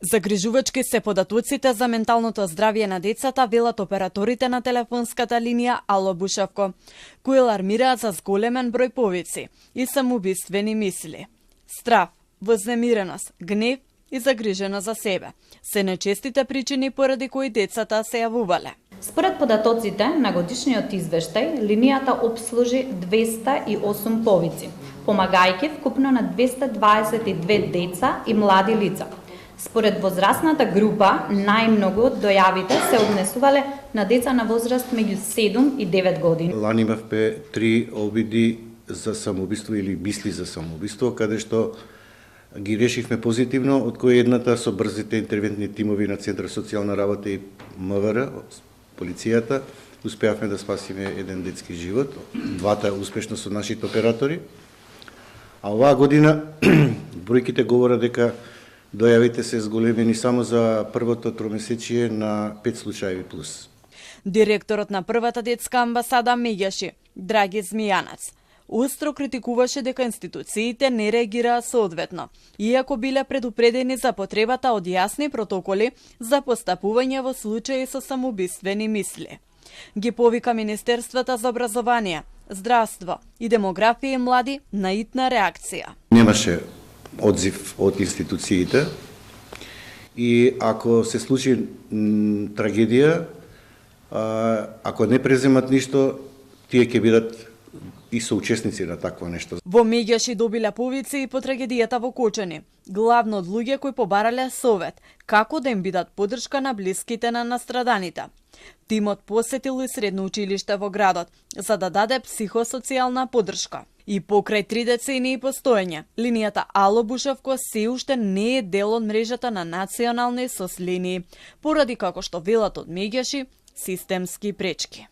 Загрижувачки се податоците за менталното здравје на децата, велат операторите на телефонската линија Ало Бушевко, кои алармираат за зголемен број повици и самоубиствени мисли. Страв, вознемиреност, гнев и загриженост за себе се најчестите причини поради кои децата се јавувале. Според податоците на годишниот извештај, линијата обслужи 208 повици, помагајќи вкупно на 222 деца и млади лица. Според возрастната група, најмногу од дојавите се однесувале на деца на возраст меѓу 7 и 9 години. Лани имавме 3 обиди за самоубиство или мисли за самоубиство, каде што ги решивме позитивно, од кои едната со брзите интервентни тимови на Центар социјална работа и МВР, полицијата, успеавме да спасиме еден детски живот, двата успешно со нашите оператори. А оваа година бројките говорат дека дојавите се зголемени само за првото тромесечие на 5 случаи плюс. Директорот на првата детска амбасада Меѓаши, Драги Змијанац, остро критикуваше дека институциите не реагираа соодветно, иако биле предупредени за потребата од јасни протоколи за постапување во случаи со самоубиствени мисли. Ги повика Министерствата за образование, здравство и демографија и млади на итна реакција. Немаше одзив од институциите и ако се случи трагедија, ако не преземат ништо, тие ќе бидат и соучесници на такво нешто. Во Меѓаши добиле повици и по трагедијата во Кочани, главно од луѓе кои побарале совет како да им бидат поддршка на блиските на настраданите. Тимот посетил и средно училиште во градот за да даде психосоцијална поддршка. И покрај 3 децении постоење, линијата Ало Бушевко се уште не е дел од мрежата на национални соцлинии, поради како што велат од Меѓаши, системски пречки.